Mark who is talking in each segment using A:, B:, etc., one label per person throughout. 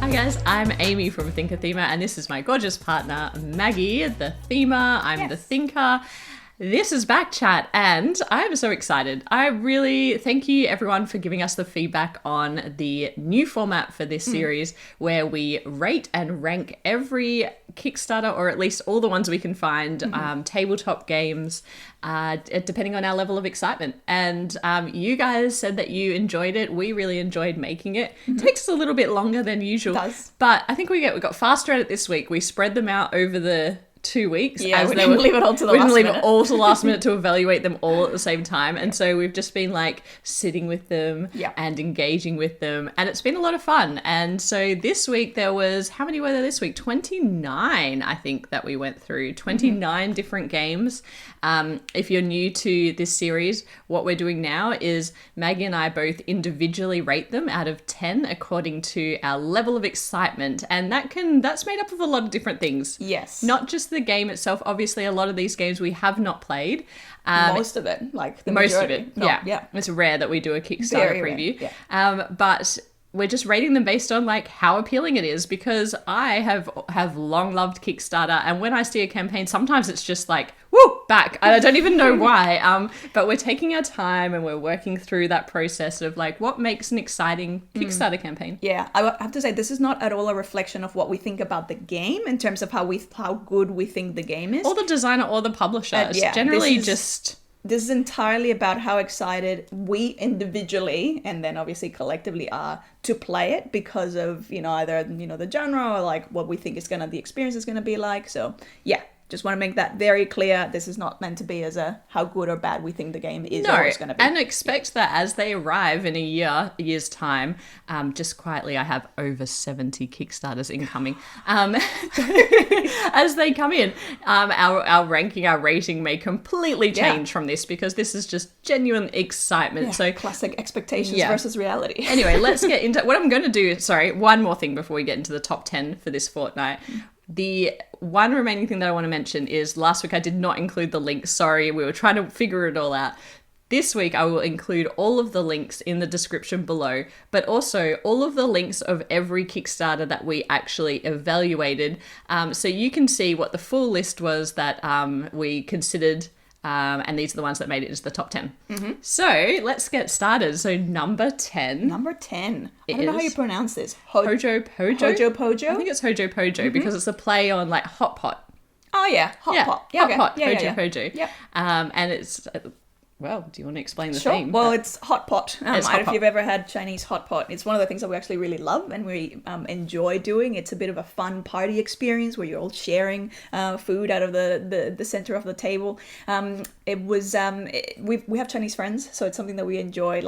A: Hi guys, I'm Amy from ThinkerThemer, and this is my gorgeous partner, Maggie, the themer. I'm the thinker. This is Back Chat, and I'm so excited. I really thank you everyone for giving us the feedback on the new format for this series, where we rate and rank every Kickstarter, or at least all the ones we can find, tabletop games, depending on our level of excitement. And you guys said that you enjoyed it. We really enjoyed making it. It takes us a little bit longer than usual.
B: It does.
A: But I think we got faster at it this week. We spread them out over the 2 weeks.
B: Yeah, we didn't leave it all to the last minute.
A: We didn't leave it all to the last minute to evaluate them all at the same time. And so we've just been like sitting with them and engaging with them. And it's been a lot of fun. And so this week there was, how many were there this week? 29, I think, that we went through. 29 different games. If you're new to this series, what we're doing now is Maggie and I both individually rate them out of 10 according to our level of excitement. And that's made up of a lot of different things.
B: Yes.
A: Not just the game itself. Obviously, a lot of these games we have not played.
B: Most of it, like the
A: most
B: majority.
A: of it, yeah. It's rare that we do a Kickstarter
B: Very
A: preview.
B: rare, yeah.
A: But we're just rating them based on like how appealing it is, because I have long loved Kickstarter, and when I see a campaign, sometimes it's just like, woo, back. And I don't even know why. But we're taking our time and we're working through that process of like what makes an exciting Kickstarter campaign.
B: Yeah, I have to say this is not at all a reflection of what we think about the game in terms of how good we think the game is.
A: Or the designer or the publisher. It's generally
B: This is entirely about how excited we individually and then obviously collectively are to play it, because of, either, the genre or like what we think the experience is going to be like. So yeah, just want to make that very clear. This is not meant to be as a how good or bad we think the game is or is going to be.
A: And expect that as they arrive in a year's time, just quietly, I have over 70 Kickstarters incoming. As they come in, our ranking, our rating may completely change from this, because this is just genuine excitement.
B: Yeah,
A: so
B: classic expectations versus reality.
A: Anyway, let's get into what I'm going to do. Sorry, one more thing before we get into the top 10 for this fortnight. The one remaining thing that I want to mention is last week I did not include the links. Sorry, we were trying to figure it all out. This week I will include all of the links in the description below, but also all of the links of every Kickstarter that we actually evaluated. So you can see what the full list was that we considered. And these are the ones that made it into the top 10. So let's get started. So number 10.
B: Number 10. I don't know how you pronounce this.
A: Hojo Pojo?
B: Hojo Pojo?
A: I think it's Hojo Pojo because it's a play on like hot pot.
B: Oh yeah, hot pot.
A: Hot pot, Hojo Pojo.
B: Yep.
A: And it's... Well, do you want to explain the
B: sure.
A: theme?
B: Well, it's hot pot. I don't know if
A: pot.
B: you've ever had Chinese hot pot. It's one of the things that we actually really love and we enjoy doing. It's a bit of a fun party experience where you're all sharing food out of the center of the table. We have Chinese friends, so it's something that we enjoy.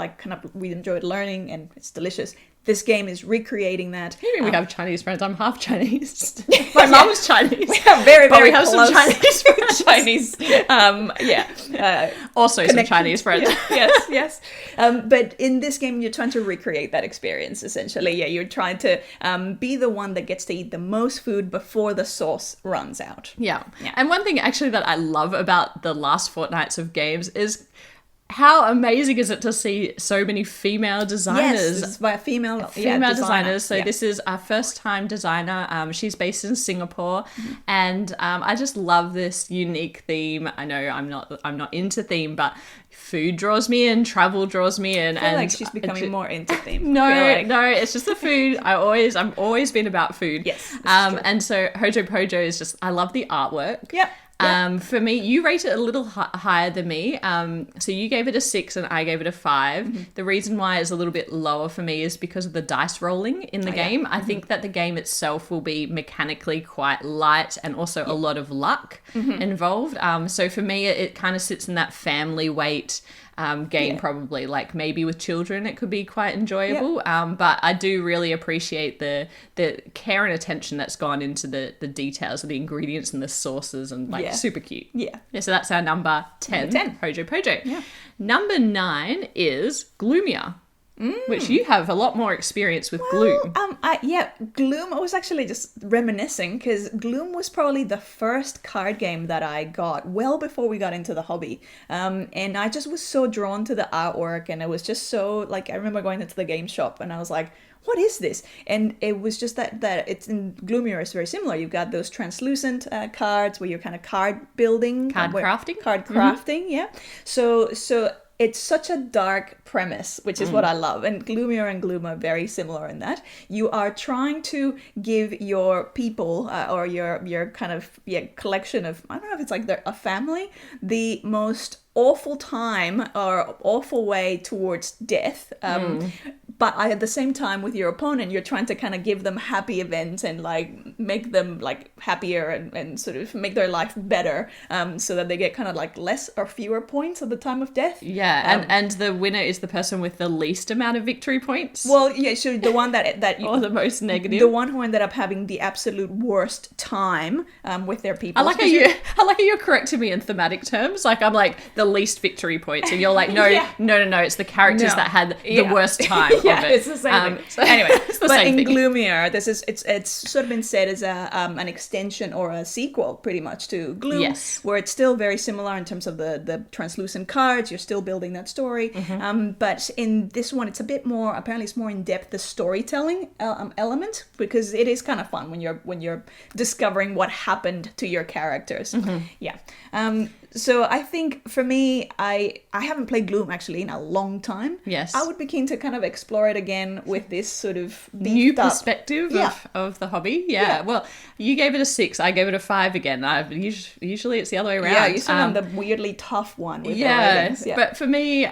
B: We enjoyed learning, and it's delicious. This game is recreating that.
A: Maybe we have Chinese friends. I'm half Chinese. My mom's Chinese.
B: We have very
A: we have
B: close
A: some Chinese friends. Also some Chinese friends.
B: Yes. But in this game, you're trying to recreate that experience, essentially. Yeah, you're trying to be the one that gets to eat the most food before the sauce runs out.
A: Yeah. And one thing actually that I love about the last fortnights of games is how amazing is it to see so many female designers?
B: Yes, it's by a female
A: designers. So this is our first time designer. She's based in Singapore, and I just love this unique theme. I know I'm not into theme, but food draws me in, travel draws me in,
B: I feel like she's becoming more into theme.
A: No, it's just the food. I've always been about food.
B: Yes.
A: And so Hojo Pojo is just, I love the artwork.
B: Yep.
A: For me, you rate it a little higher than me. So you gave it a 6 and I gave it a 5. The reason why it's a little bit lower for me is because of the dice rolling in the game. I think that the game itself will be mechanically quite light and also a lot of luck involved. So for me, it kind of sits in that family weight game probably. Like maybe with children it could be quite enjoyable. But I do really appreciate the care and attention that's gone into the details of the ingredients and the sauces, and super cute. Yeah, so that's our number 10. Hojo Pojo. Number 9 is Gloomier. which you have a lot more experience with Gloom.
B: Gloom, I was actually just reminiscing because Gloom was probably the first card game that I got well before we got into the hobby. And I just was so drawn to the artwork, and it was just so, like, I remember going into the game shop and I was like, what is this? And it was just that it's in Gloomier is very similar. You've got those translucent cards where you're kind of card building.
A: Card crafting?
B: Card crafting, yeah. So it's such a dark premise, which is what I love. And Gloomier and Gloom are very similar in that. You are trying to give your people or your kind of collection of, I don't know if it's like a family, the most awful time or awful way towards death. But at the same time with your opponent, you're trying to kind of give them happy events and like make them like happier and sort of make their life better, so that they get kind of like less or fewer points at the time of death.
A: Yeah, and the winner is the person with the least amount of victory points.
B: Well, yeah, so the one that
A: or the most negative.
B: The one who ended up having the absolute worst time with their people.
A: I like how you're correcting me in thematic terms. Like I'm like the least victory points, and you're like, no, it's the characters that had the worst time.
B: Yeah, it's the same thing.
A: So
B: anyway,
A: it's the
B: but
A: same
B: in
A: thing.
B: Gloomier, it's sort of been said as an extension or a sequel, pretty much, to Gloom.
A: Yes.
B: Where it's still very similar in terms of the translucent cards. You're still building that story, but in this one, it's a bit more. Apparently, it's more in depth, the storytelling element, because it is kind of fun when you're discovering what happened to your characters. Yeah. So I think for me, I haven't played Gloom actually in a long time.
A: Yes.
B: I would be keen to kind of explore it again with this sort of
A: new
B: beefed up
A: perspective of the hobby. Yeah. Well, you gave it a 6. I gave it a 5 again. Usually it's the other way around.
B: Yeah, you said I'm the weirdly tough one with the ratings. Yeah.
A: But for me,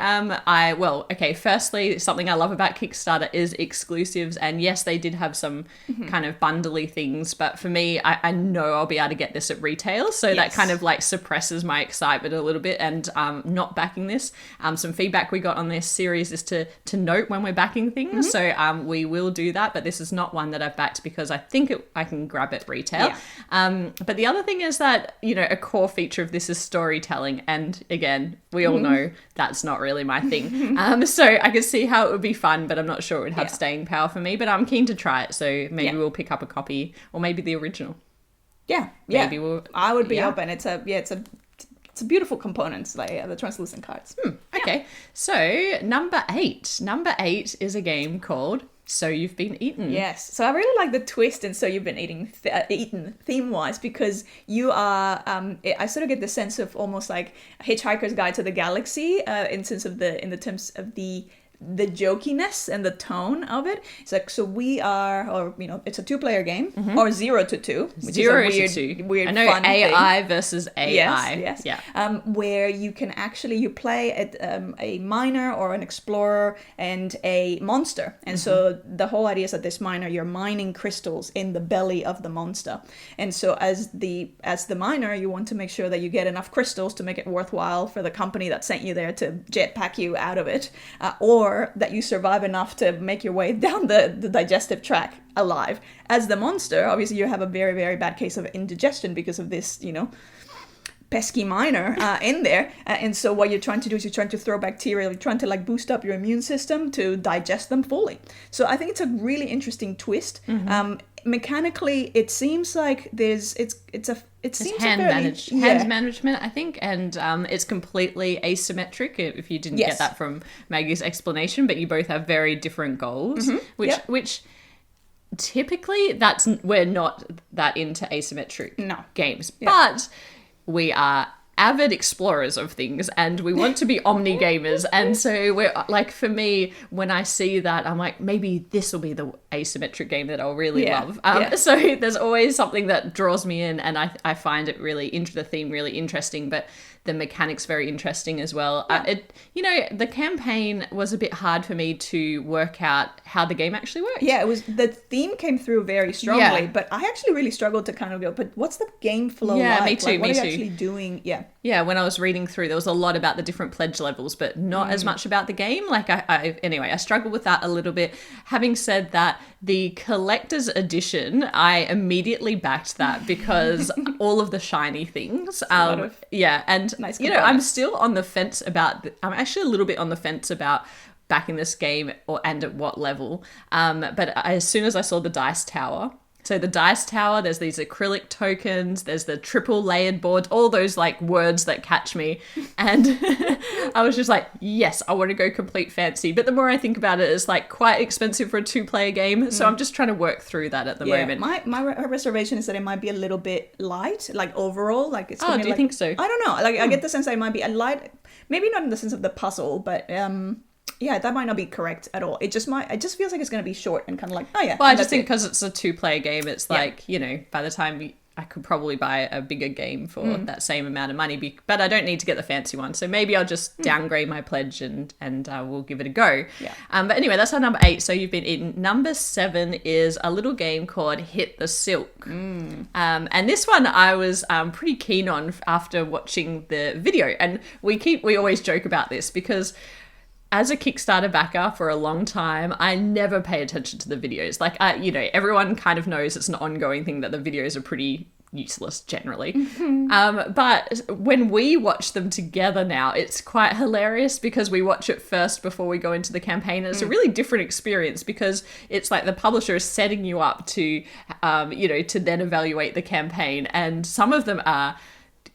A: firstly, something I love about Kickstarter is exclusives. And yes, they did have some kind of bundly things. But for me, I know I'll be able to get this at retail. So that kind of like suppresses my excitement a little bit, and not backing this. Some feedback we got on this series is to note when we're backing things. So we will do that, but this is not one that I've backed because I think I can grab it retail. Yeah. But the other thing is that, a core feature of this is storytelling. And again, we all know that's not really my thing. So I can see how it would be fun, but I'm not sure it would have staying power for me, but I'm keen to try it. So maybe we'll pick up a copy, or maybe the original.
B: Yeah.
A: Maybe
B: I would be open. It's a beautiful component, like the translucent cards.
A: Okay, so number 8. Number 8 is a game called So You've Been Eaten.
B: Yes, so I really like the twist in So You've Been Eaten theme-wise, because you are, I sort of get the sense of almost like Hitchhiker's Guide to the Galaxy, in the terms of the jokiness and the tone of it. It's like, so we are, or it's a 2-player game, or 0 to 2, which
A: 0
B: is a weird
A: I know
B: fun
A: AI
B: thing.
A: versus AI.
B: Yes.
A: Yeah.
B: Where you can actually you play a miner or an explorer and a monster, and so the whole idea is that this miner, you're mining crystals in the belly of the monster, and so as the miner, you want to make sure that you get enough crystals to make it worthwhile for the company that sent you there to jetpack you out of it, or that you survive enough to make your way down the digestive tract alive. As the monster, obviously you have a very, very bad case of indigestion because of this, pesky miner in there. And so what you're trying to do is you're trying to throw bacteria, you're trying to like boost up your immune system to digest them fully. So I think it's a really interesting twist. Mechanically, it seems like it's
A: hand management, I think, and it's completely asymmetric. If you didn't get that from Maggie's explanation, but you both have very different goals, which typically we're not that into asymmetric games, but we are avid explorers of things, and we want to be omni gamers, and so we're like, for me, when I see that, I'm like, maybe this will be the asymmetric game that I'll really love. So there's always something that draws me in, and I find it really the theme really interesting, but the mechanics very interesting as well. The campaign was a bit hard for me to work out how the game actually worked.
B: Yeah, it was, the theme came through very strongly, but I actually really struggled to kind of go, but what's the game flow like?
A: Yeah, me too.
B: Like, what are you actually doing?
A: Yeah, when I was reading through, there was a lot about the different pledge levels, but not as much about the game. Like, I struggled with that a little bit. Having said that, the collector's edition, I immediately backed that because all of the shiny things. And
B: nice
A: I'm still on the fence about. I'm actually a little bit on the fence about backing this game and at what level. But as soon as I saw the dice tower, so the dice tower, there's these acrylic tokens, there's the triple layered board, all those like words that catch me. And I was just like, yes, I want to go complete fancy. But the more I think about it, it's like quite expensive for a 2-player game. So I'm just trying to work through that at the moment.
B: My reservation is that it might be a little bit light, like overall. Like it's
A: do you think so?
B: I don't know. Like I get the sense that it might be a light, maybe not in the sense of the puzzle, but yeah, that might not be correct at all. It just feels like it's going to be short and kind of like, oh yeah.
A: Well, I just think because it's a 2-player game, it's like, by the time I could probably buy a bigger game for that same amount of money, but I don't need to get the fancy one. So maybe I'll just downgrade my pledge and we'll give it a go.
B: Yeah.
A: But anyway, that's our number 8. So you've been eaten. Number 7 is a little game called Hit the Silk. And this one I was pretty keen on after watching the video. And we always joke about this because as a Kickstarter backer for a long time, I never pay attention to the videos. Like, everyone kind of knows it's an ongoing thing that the videos are pretty useless generally. But when we watch them together now, it's quite hilarious because we watch it first before we go into the campaign. And it's a really different experience because it's like the publisher is setting you up to, to then evaluate the campaign. And some of them are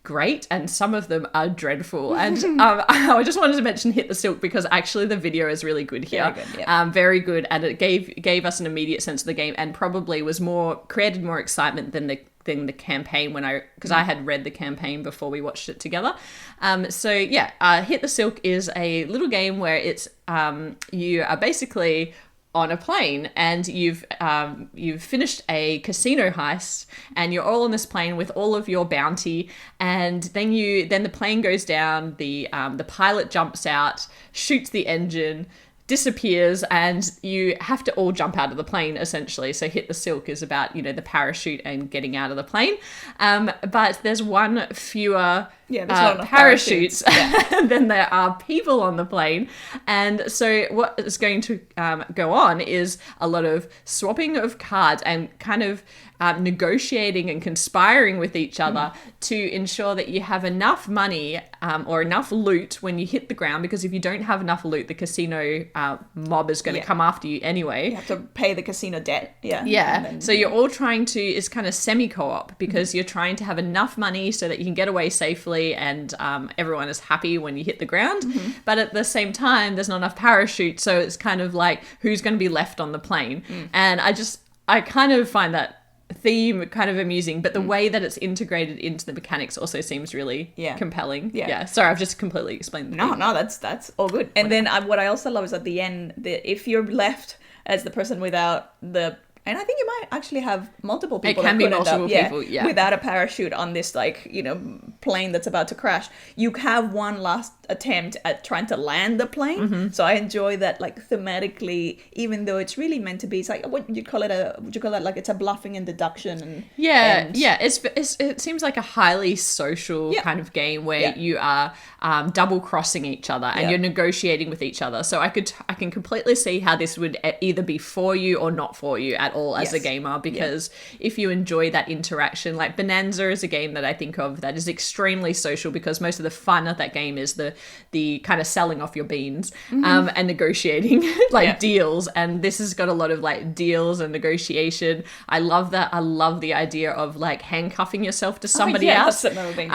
A: great and some of them are dreadful. And I just wanted to mention Hit the Silk because actually the video is really good here.
B: Very good, yeah.
A: Very good, and it gave us an immediate sense of the game and probably created more excitement than the campaign because I had read the campaign before we watched it together. Hit the Silk is a little game where it's you are basically on a plane and you've finished a casino heist and you're all on this plane with all of your bounty, and then the plane goes down, the pilot jumps out, shoots the engine, disappears, and you have to all jump out of the plane essentially. So Hit the Silk is about the parachute and getting out of the plane, but there's one fewer parachutes than there are people on the plane. And so what is going to go on is a lot of swapping of cards and kind of negotiating and conspiring with each other to ensure that you have enough money or enough loot when you hit the ground, because if you don't have enough loot, the casino mob is going to come after you anyway.
B: You have to pay the casino debt.
A: So you're all trying to, it's kind of semi-co-op because you're trying to have enough money so that you can get away safely and everyone is happy when you hit the ground. But at the same time, there's not enough parachutes, so it's kind of like who's going to be left on the plane. And I kind of find that theme kind of amusing, but the way that it's integrated into the mechanics also seems really compelling. Sorry, I've just completely explained the theme.
B: No, that's all good. And then what I also love is at the end that if you're left as the person without the, and I think you might actually have multiple people.
A: It can be multiple people,
B: without a parachute on this plane that's about to crash. You have one last attempt at trying to land the plane. So I enjoy that, like, thematically, even though it's really meant to be, it's like, would you call it like it's a bluffing and deduction
A: it seems like a highly social kind of game where you are double crossing each other and you're negotiating with each other. So I can completely see how this would either be for you or not for you at all as a gamer, because if you enjoy that interaction, like Bonanza is a game that I think of that is extremely social, because most of the fun of that game is the kind of selling off your beans and negotiating deals, and this has got a lot of like deals and negotiation. I love that. I love the idea of like handcuffing yourself to somebody else.
B: That's another thing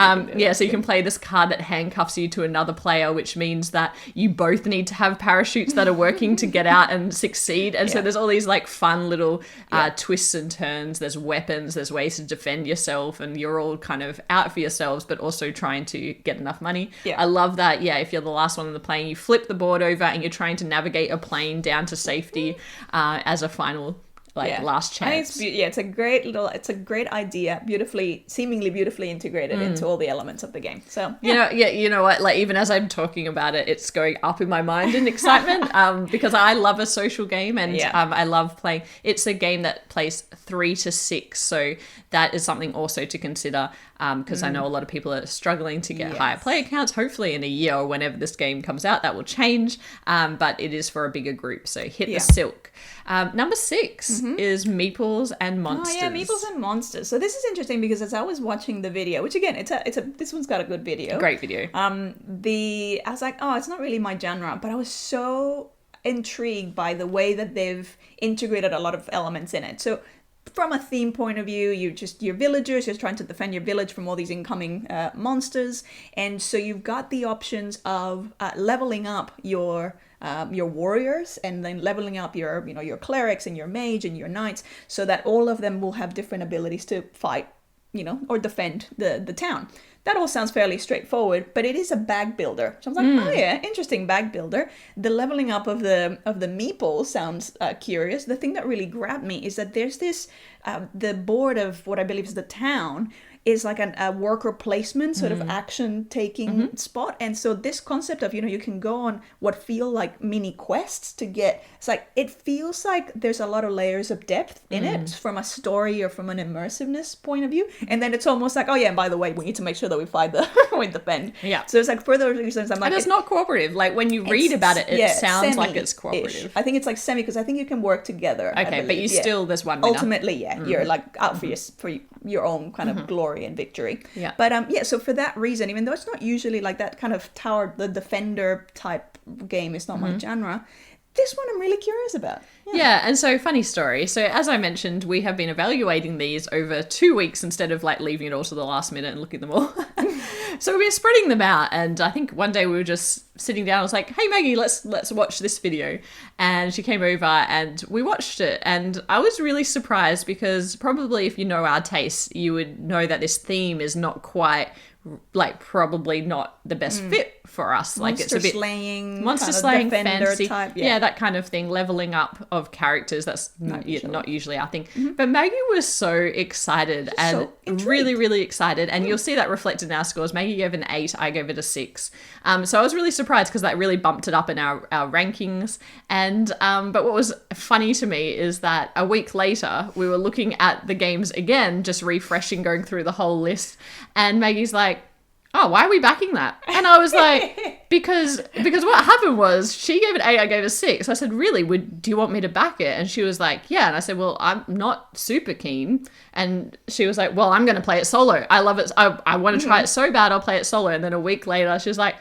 A: so you can play this card that handcuffs you to another player, which means that you both need to have parachutes that are working to get out and succeed. And so there's all these like fun little twists and turns. There's weapons, there's ways to defend yourself, and you're all kind of out for yourselves but also trying to get enough money. I love that. If you're the last one on the plane, you flip the board over and you're trying to navigate a plane down to safety as a final last chance.
B: It's a great idea, seemingly beautifully integrated into all the elements of the game. So
A: you know what, like even as I'm talking about it, it's going up in my mind in excitement because I love a social game, and I love playing. It's a game that plays 3 to 6, so that is something also to consider, because I know a lot of people are struggling to get higher player counts. Hopefully in a year or whenever this game comes out, that will change, but it is for a bigger group. So Hit the Silk. Number 6 is Meeples and Monsters.
B: Oh yeah, Meeples and Monsters. So this is interesting because as I was watching the video, which again, this one's got a good video.
A: Great video.
B: I was like, oh, it's not really my genre, but I was so intrigued by the way that they've integrated a lot of elements in it. So from a theme point of view, your villagers, you're trying to defend your village from all these incoming monsters, and so you've got the options of leveling up your warriors, and then leveling up your clerics and your mage and your knights, so that all of them will have different abilities to fight, or defend the town. That all sounds fairly straightforward, but it is a bag builder. So I was like, oh yeah, interesting bag builder. The leveling up of the meeple sounds curious. The thing that really grabbed me is that there's this, the board of what I believe is the town is like a worker placement sort of action taking spot. And so this concept of, you can go on what feel like mini quests to get, it's like, it feels like there's a lot of layers of depth in it from a story or from an immersiveness point of view. And then it's almost like, oh yeah, and by the way, we need to make sure that we fight with the pen.
A: Yeah.
B: So it's like, for those reasons, I'm like,
A: and it's not cooperative. Like when you read about it, it sounds like it's cooperative.
B: I think it's like semi, because I think you can work together.
A: Okay, but you still, there's one winner.
B: Ultimately, you're like out for your own kind of glory and victory.
A: Yeah.
B: But so for that reason, even though it's not usually like that kind of tower, the defender type game is not my genre, this one I'm really curious about.
A: Yeah, and so funny story. So as I mentioned, we have been evaluating these over 2 weeks instead of like leaving it all to the last minute and looking at them all. So we've been spreading them out, and I think one day we were just sitting down. I was like, "Hey Maggie, let's watch this video," and she came over and we watched it. And I was really surprised because probably if you know our tastes, you would know that this theme is not quite probably not the best fit for us. Like it's a bit monster slaying fantasy
B: type,
A: that kind of thing, leveling up of characters. That's not usually our thing. But Maggie was so excited and really, really excited, and you'll see that reflected in our scores. Maggie gave an 8, I gave it a 6. So I was really surprised because that really bumped it up in our rankings. And but what was funny to me is that a week later we were looking at the games again, just refreshing, going through the whole list, and Maggie's like, "Oh, why are we backing that?" And I was like, because what happened was she gave it 8, I gave it 6. I said, "Really? Do you want me to back it?" And she was like, "Yeah." And I said, "Well, I'm not super keen." And she was like, "Well, I'm going to play it solo. I love it. I want to try it so bad. I'll play it solo." And then a week later, she was like,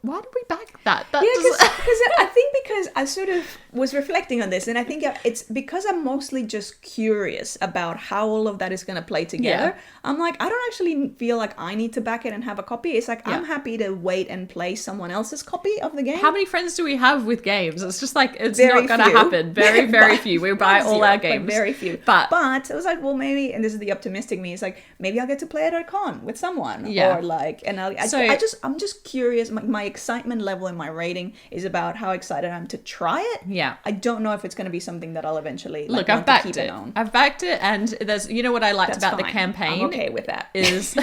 A: why did we back that?
B: Because I think because I sort of was reflecting on this, and I think it's because I'm mostly just curious about how all of that is going to play together. Yeah. I'm like, I don't actually feel like I need to back it and have a copy. It's like, I'm happy to wait and play someone else's copy of the game.
A: How many friends do we have with games? It's just like, it's very not going to happen. Very, very few. We buy all our games.
B: Very few. But it was like, well, maybe, and this is the optimistic me, it's like, maybe I'll get to play it at a con with someone. Yeah. Or like, and I'm just curious. My excitement level and my rating is about how excited I'm to try it.
A: Yeah.
B: I don't know if it's going to be something that I'll eventually
A: look. I've backed it. I've backed it, and there's what I liked about the campaign.
B: I'm okay with that.
A: Is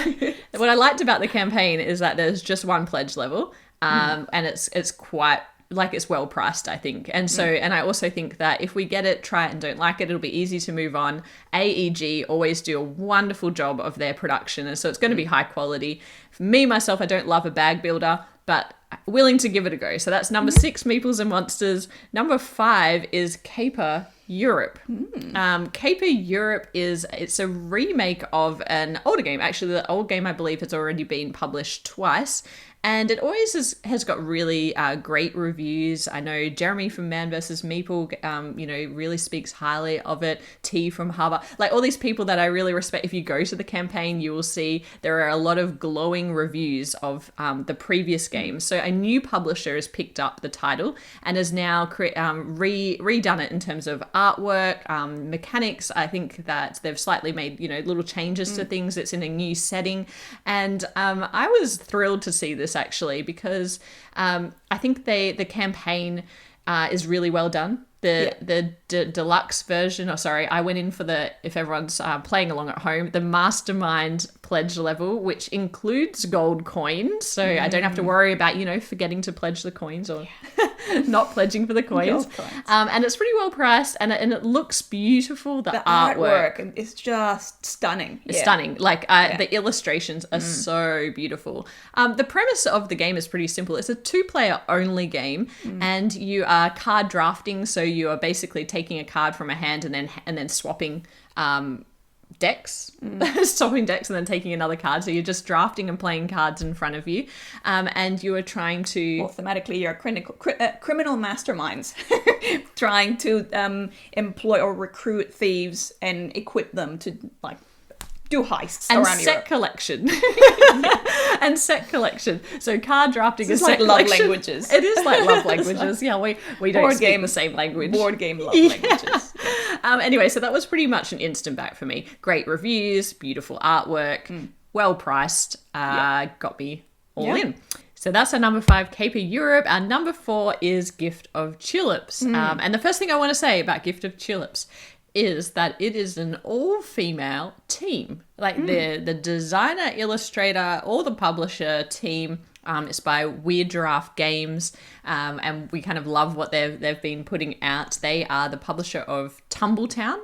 A: what I liked about the campaign is that there's just one pledge level, and it's quite like it's well priced, I think. And so, and I also think that if we get it, try it, and don't like it, it'll be easy to move on. AEG always do a wonderful job of their production, and so it's going to be high quality. For me, myself, I don't love a bag builder, but willing to give it a go. So that's number 6, Meeples and Monsters. Number 5 is Caper Europe. Caper Europe it's a remake of an older game. Actually, the old game, I believe, has already been published twice. And it always has got really great reviews. I know Jeremy from Man vs. Meeple, really speaks highly of it. T from Harbour, like all these people that I really respect. If you go to the campaign, you will see there are a lot of glowing reviews of the previous game. So a new publisher has picked up the title and has now redone it in terms of artwork, mechanics. I think that they've slightly made little changes to things. It's in a new setting, and I was thrilled to see this actually, because I think the campaign is really well done. The deluxe version, I went in for if everyone's playing along at home, the mastermind pledge level, which includes gold coins. So I don't have to worry about, forgetting to pledge the coins or not pledging for the coins. And it's pretty well priced, and it looks beautiful. The artwork
B: is just stunning.
A: It's stunning. The illustrations are so beautiful. The premise of the game is pretty simple. It's a 2-player only game, and you are card drafting. So you are basically taking a card from a hand and then swapping decks, swapping decks and then taking another card. So you're just drafting and playing cards in front of you. And you are trying to...
B: Well, thematically, you're criminal masterminds trying to employ or recruit thieves and equip them to, like, do heists
A: and
B: around
A: set
B: Europe.
A: collection. And set collection. So card drafting is
B: like
A: set
B: love
A: collection.
B: languages.
A: It is like love languages. Yeah, we don't speak the same language.
B: Board game love languages.
A: Anyway, so that was pretty much an instant back for me. Great reviews, beautiful artwork, well priced. Got me all in. So that's our number 5, Caper Europe. Our number 4 is Gift of Tulips. And the first thing I want to say about Gift of Tulips is that it is an all-female team. Like the designer, illustrator, or the publisher team is by Weird Giraffe Games, and we kind of love what they've been putting out. They are the publisher of Tumbletown,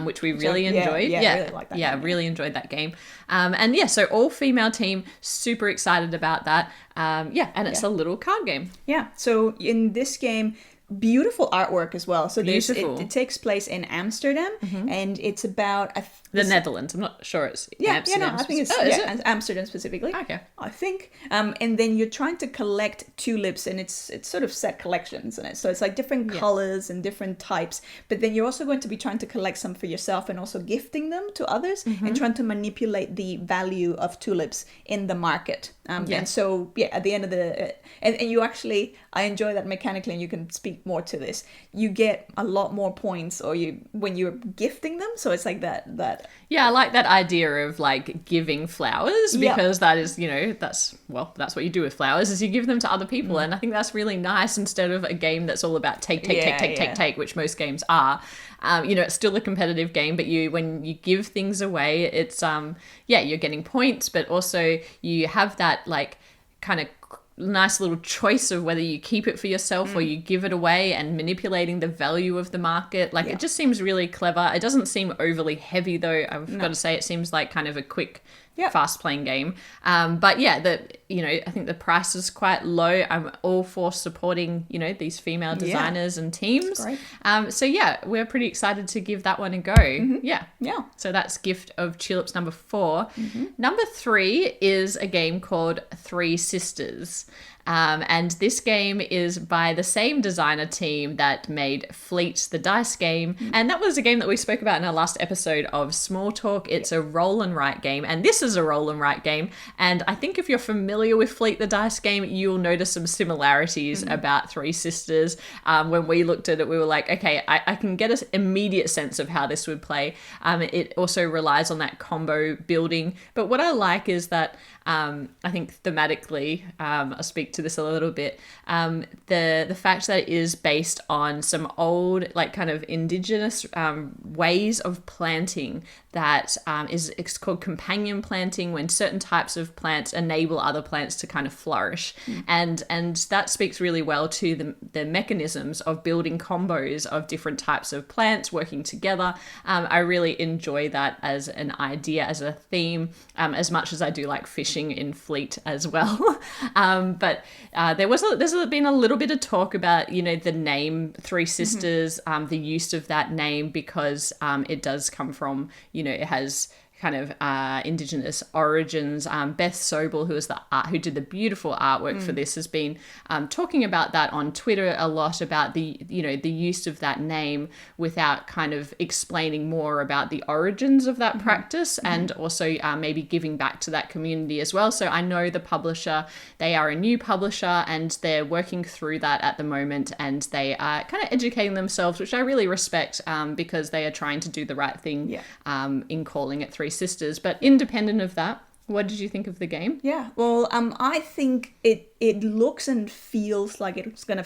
A: which we really enjoyed.
B: Yeah, really like that game.
A: Really enjoyed that game. So all-female team, super excited about that. And it's a little card game.
B: Yeah, so in this game, beautiful artwork as well. So it takes place in Amsterdam, and it's about
A: the Netherlands. I'm not sure it's Amsterdam.
B: I think it's Amsterdam specifically.
A: Okay,
B: I think. And then you're trying to collect tulips, and it's sort of set collections in it. So it's like different colors and different types. But then you're also going to be trying to collect some for yourself and also gifting them to others, and trying to manipulate the value of tulips in the market. And so at the end of the and you actually, I enjoy that mechanically, and you can speak more to this. You get a lot more points, when you're gifting them. So it's like that.
A: Yeah, I like that idea of like giving flowers, because that is, that's what you do with flowers, is you give them to other people. And I think that's really nice, instead of a game that's all about take, which most games are. It's still a competitive game, but when you give things away, it's you're getting points, but also you have that like kind of nice little choice of whether you keep it for yourself or you give it away, and manipulating the value of the market. Like it just seems really clever. It doesn't seem overly heavy though. I've got to say, it seems like kind of a quick, fast playing game. But I think the price is quite low. I'm all for supporting, these female designers and teams. We're pretty excited to give that one a go. So that's Gift of Tulips number 4. Number 3 is a game called Three Sisters. And this game is by the same designer team that made Fleet, the dice game. And that was a game that we spoke about in our last episode of Small Talk. It's a roll and write game, and this is a roll and write game. And I think if you're familiar with Fleet, the dice game, you'll notice some similarities about Three Sisters. When we looked at it, we were like, okay, I can get an immediate sense of how this would play. It also relies on that combo building. But what I like is that I think thematically, I'll speak to this a little bit, the fact that it is based on some old, like kind of indigenous ways of planting that it's called companion planting, when certain types of plants enable other plants to kind of flourish. And that speaks really well to the mechanisms of building combos of different types of plants working together. I really enjoy that as an idea, as a theme, as much as I do like fishing in Fleet as well. But there's been a little bit of talk about, the name Three Sisters, the use of that name, because it does come from, it has kind of indigenous origins. Beth Sobel, who did the beautiful artwork for this, has been talking about that on Twitter a lot, about the use of that name without kind of explaining more about the origins of that practice, and also maybe giving back to that community as well. So I know the publisher, they are a new publisher, and they're working through that at the moment, and they are kind of educating themselves, which I really respect, because they are trying to do the right thing in calling it Three Sisters. But independent of that, what did you think of the game?
B: Yeah, well, I think it looks and feels like it's going to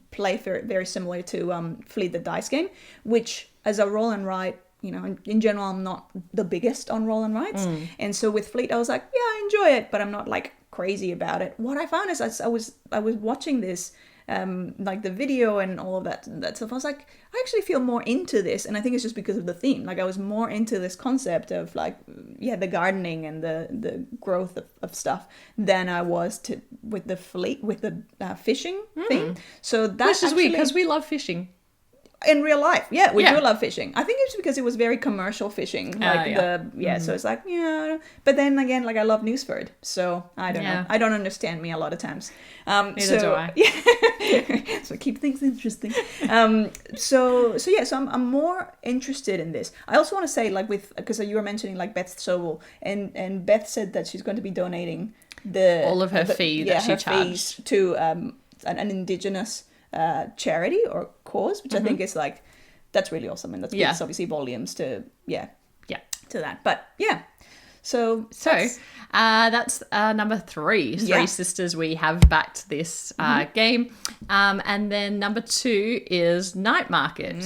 B: play very, very similar to Fleet the Dice game, which as a roll and write, in general, I'm not the biggest on roll and writes. And so with Fleet, I was like, yeah, I enjoy it, but I'm not like crazy about it. What I found is I was watching this, like the video and all of that stuff. I was like, I actually feel more into this, and I think it's just because of the theme. Like I was more into this concept of like, the gardening and the growth of stuff than I was with the fishing thing. So that's
A: which is weird, because we love fishing.
B: In real life, yeah, we
A: Yeah.
B: do love fishing. I think it's because it was very commercial fishing, like so it's like, yeah. But then again, like I love Newsford, so I don't know. I don't understand me a lot of times.
A: Neither do I.
B: Yeah. So keep things interesting. So I'm more interested in this. I also want to say, like, because you were mentioning like Beth Sobel, and Beth said that she's going to be donating
A: all of her fee that she charged
B: to an indigenous charity or cause, which I think is like, that's really awesome, and that speaks obviously volumes to to that. But yeah, so
A: that's number 3. Three Sisters. We have backed this game, and then number 2 is Night Market.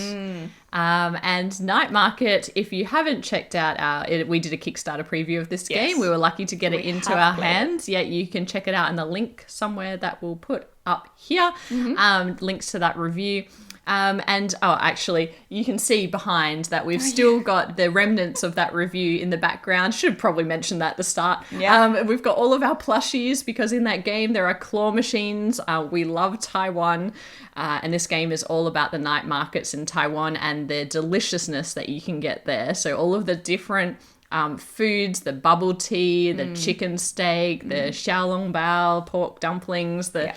A: And Night Market, if you haven't checked out we did a Kickstarter preview of this game. We were lucky to get it into our hands. Yeah, you can check it out in the link somewhere that we'll put up here. Links to that review. Actually, you can see behind that we've still got the remnants of that review in the background. Should have probably mentioned that at the start. We've got all of our plushies because in that game there are claw machines. We love Taiwan, and this game is all about the night markets in Taiwan and the deliciousness that you can get there. So all of the different foods, the bubble tea, the chicken steak, the xiaolongbao, pork dumplings, the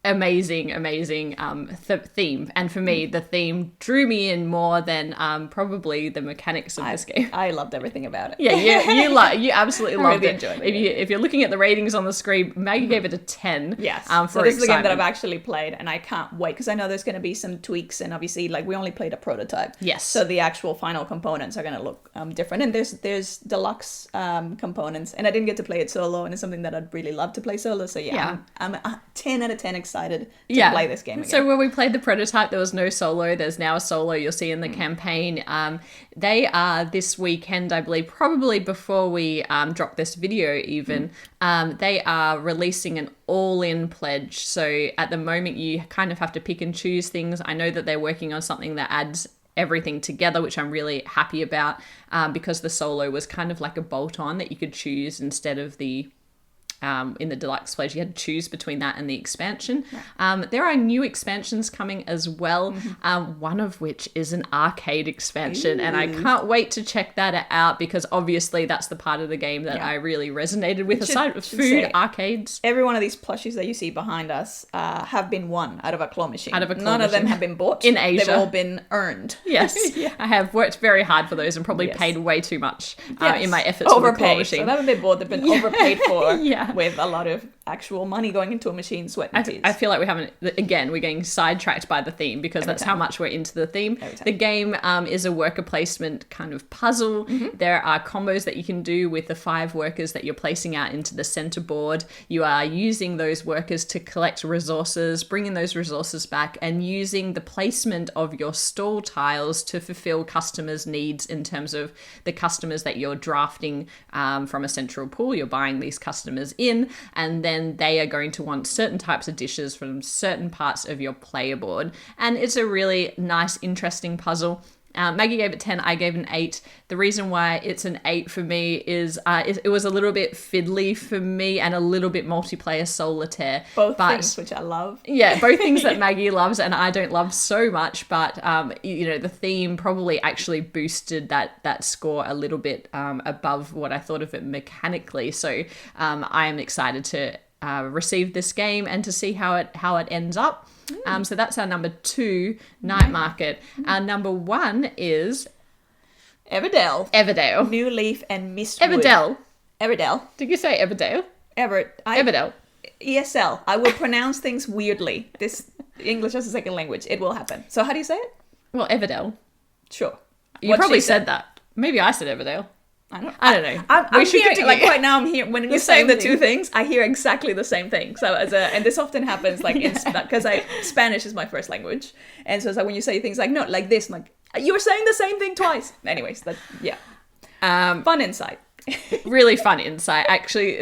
A: amazing theme. And for me, the theme drew me in more than probably the mechanics of this game.
B: I loved everything about it.
A: Yeah, you absolutely loved
B: really
A: it.
B: Enjoyed it.
A: If you're looking at the ratings on the screen, Maggie gave it a 10.
B: Yes.
A: So
B: this is a game that I've actually played, and I can't wait because I know there's going to be some tweaks, and obviously, like, we only played a prototype.
A: Yes.
B: So the actual final components are going to look different, and there's deluxe components, and I didn't get to play it solo, and it's something that I'd really love to play solo. So I'm a 10 out of 10 excited to play this game again.
A: So when we played the prototype, there was no solo. There's now a solo you'll see in the campaign. They are this weekend, I believe, probably before we drop this video even, they are releasing an all-in pledge. So at the moment, you kind of have to pick and choose things. I know that they're working on something that adds everything together, which I'm really happy about, because the solo was kind of like a bolt-on that you could choose instead of the in the deluxe pledge. You had to choose between that and the expansion. There are new expansions coming as well, one of which is an arcade expansion. And I can't wait to check that out because obviously that's the part of the game that I really resonated with, aside from food, arcades.
B: Every one of these plushies that you see behind us have been won out of a claw machine. None of them have been bought.
A: In Asia.
B: They've all been earned.
A: Yes. I have worked very hard for those and probably paid way too much in my efforts with the claw machine.
B: So they haven't been bought, they've been overpaid for. With a lot of actual money going into a machine, sweat and tears.
A: I feel like we haven't, again, we're getting sidetracked by the theme because that's how much we're into the theme. The game is a worker placement kind of puzzle. There are combos that you can do with the 5 workers that you're placing out into the center board. You are using those workers to collect resources, bringing those resources back, and using the placement of your stall tiles to fulfill customers' needs in terms of the customers that you're drafting from a central pool. You're buying these customers in, and then they are going to want certain types of dishes from certain parts of your player board. And it's a really nice, interesting puzzle. Maggie gave it 10, I gave it an 8. The reason why it's an 8 for me is it was a little bit fiddly for me and a little bit multiplayer solitaire.
B: Both things which I love.
A: Yeah, both things that Maggie loves and I don't love so much, but the theme probably actually boosted that score a little bit above what I thought of it mechanically. So I am excited to receive this game and to see how it ends up. So that's our number 2, Night Market. Our number 1 is
B: Everdell. New Leaf and Mistwood. Everdell.
A: Did you say Everdell?
B: Everdell. ESL. I will pronounce things weirdly. This English as a second language. It will happen. So how do you say it?
A: Well, Everdell.
B: Sure.
A: You probably said that. Maybe I said Everdell.
B: I don't know.
A: I'm
B: hearing, like right now I'm here when you're saying the two things, I hear exactly the same thing. So and this often happens like because Spanish is my first language, and so it's like when you say things like no, like this, I'm like you were saying the same thing twice. Anyways, fun insight.
A: Really fun insight. Actually,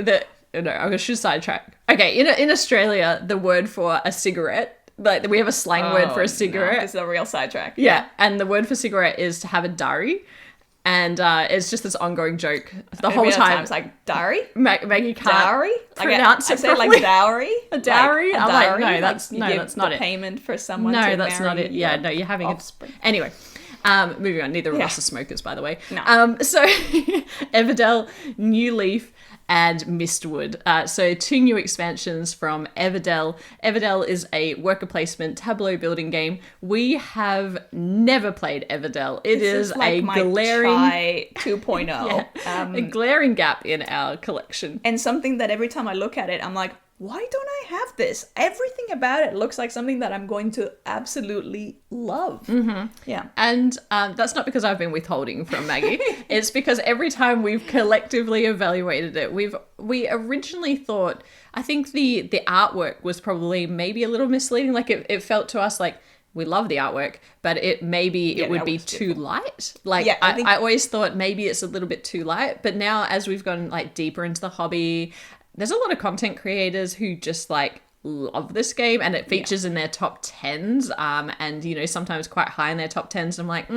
A: I should sidetrack. Okay, in Australia, the word for a cigarette, like we have a slang word for a cigarette.
B: No, this is a real sidetrack.
A: Yeah, and the word for cigarette is to have a durry. And it's just this ongoing joke the
B: Every
A: whole
B: other
A: time.
B: It's like dowry.
A: Maggie can't
B: Dowry?
A: pronounce
B: I
A: it
B: say
A: properly.
B: like dowry.
A: A dowry?
B: Like,
A: I'm like, no,
B: like
A: that's
B: you
A: no,
B: give
A: that's not
B: the
A: it.
B: payment for someone
A: No,
B: to
A: that's
B: marry
A: not it. Yeah,
B: your
A: no, you're having
B: offspring.
A: Anyway, moving on. Neither of us are smokers, by the way.
B: No.
A: So Everdell, New Leaf, and Mistwood. So 2 new expansions from Everdell. Everdell is a worker placement tableau building game. We have never played Everdell. It is
B: like
A: a
B: my
A: glaring
B: Chai 2.0.
A: a glaring gap in our collection.
B: And something that every time I look at it, I'm like, why don't I have this? Everything about it looks like something that I'm going to absolutely love. Yeah.
A: And that's not because I've been withholding from Maggie. It's because every time we've collectively evaluated it, we originally thought, I think the artwork was probably maybe a little misleading. Like it felt to us like we love the artwork, but it would be too light. Like I always thought maybe it's a little bit too light, but now as we've gone like deeper into the hobby, there's a lot of content creators who just like love this game, and it features in their top 10s, and you know, sometimes quite high in their top 10s. I'm like,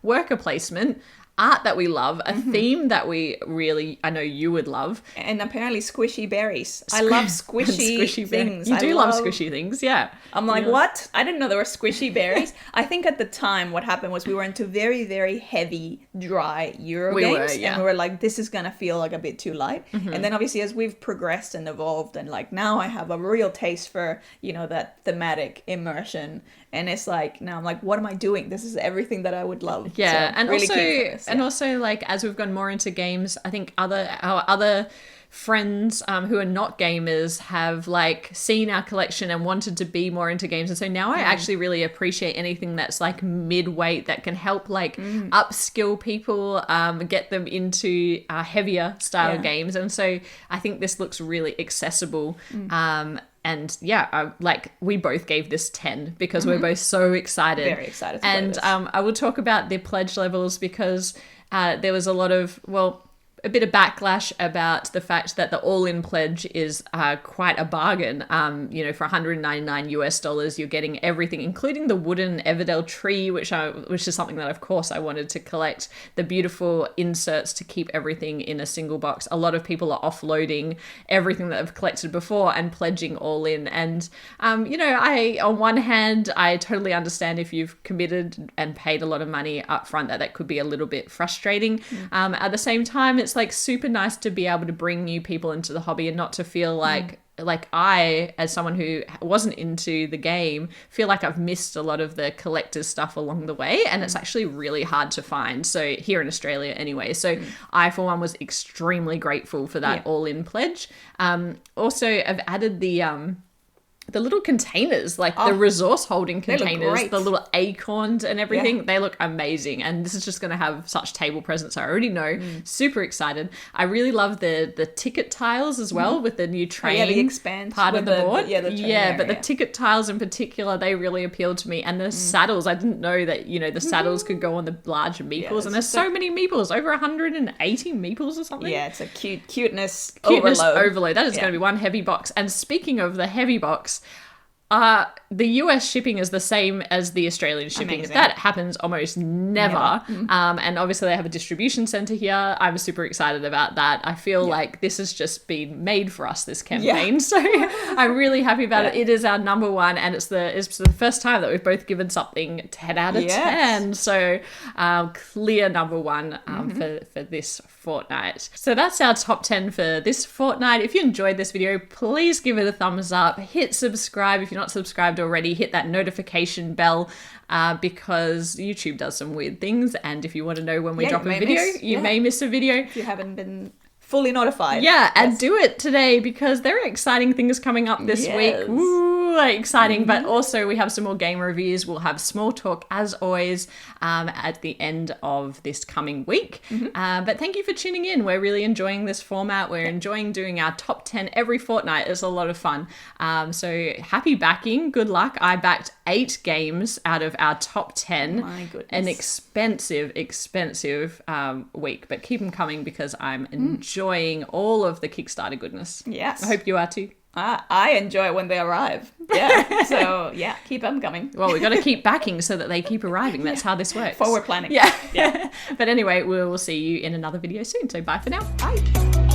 A: worker placement, art that we love, a theme that we really, I know you would love.
B: And apparently squishy berries. I love squishy things.
A: You do love squishy things, yeah.
B: I'm like, what? I didn't know there were squishy berries. I think at the time what happened was we were into very, very heavy, dry Euro games. And we were like, this is going to feel like a bit too light. And then obviously as we've progressed and evolved, and like now I have a real taste for, you know, that thematic immersion. And it's like, now I'm like, what am I doing? This is everything that I would love.
A: Yeah,
B: so
A: and
B: really
A: also like as we've gone more into games, I think our other friends who are not gamers have like seen our collection and wanted to be more into games, and so now I actually really appreciate anything that's like mid-weight that can help like upskill people, get them into heavier style games. And so I think this looks really accessible. And like we both gave this 10 because we're both so excited.
B: Very excited to play
A: And
B: this.
A: I will talk about the pledge levels because there was a bit of backlash about the fact that the all-in pledge is quite a bargain. You know, for $199 you're getting everything, including the wooden Everdell tree, which is something that of course I wanted to collect. The beautiful inserts to keep everything in a single box. A lot of people are offloading everything that they've collected before and pledging all in. And you know, on one hand, I totally understand if you've committed and paid a lot of money up front that could be a little bit frustrating. At the same time, it's like super nice to be able to bring new people into the hobby and not to feel like I, as someone who wasn't into the game, feel like I've missed a lot of the collector's stuff along the way, and it's actually really hard to find. So here in Australia anyway. So I, for one, was extremely grateful for that all-in pledge. Also, I've added the little containers, like the resource holding containers, the little acorns and everything, they look amazing. And this is just going to have such table presence. I already know. Super excited. I really love the ticket tiles as well with the new train
B: the expand
A: part of the board.
B: But
A: the ticket tiles in particular, they really appealed to me. And the saddles, I didn't know that, you know, the saddles could go on the large meeples. And there's so many meeples, over 180 meeples or something.
B: Yeah, it's a cuteness
A: overload. That is going to be one heavy box. And speaking of the heavy box, the US shipping is the same as the Australian shipping.
B: Amazing.
A: That happens almost never. And obviously they have a distribution center here. I'm super excited about that. I feel like this has just been made for us, this campaign. So I'm really happy about it. It is our number one, and it's the first time that we've both given something 10 out of 10. So clear number one for this fortnight. So that's our top 10 for this fortnight. If you enjoyed this video, please give it a thumbs up, hit subscribe. If you're not subscribed already, hit that notification bell because YouTube does some weird things, and if you want to know when we drop a video, you may miss a video.
B: If you haven't been fully notified.
A: And do it today because there are exciting things coming up this week. Woo, exciting. But also we have some more game reviews. We'll have small talk as always at the end of this coming week. But thank you for tuning in. We're really enjoying this format. We're enjoying doing our top 10 every fortnight. It's a lot of fun. So happy backing. Good luck. I backed 8 games out of our top 10.
B: My goodness.
A: An expensive week, but keep them coming because I'm enjoying all of the Kickstarter goodness.
B: Yes.
A: I hope you are too.
B: I enjoy it when they arrive. Yeah. So yeah, keep them coming.
A: Well, we've got to keep backing so that they keep arriving. That's how this works.
B: Forward planning.
A: Yeah. But anyway, we'll see you in another video soon. So bye for now.
B: Bye.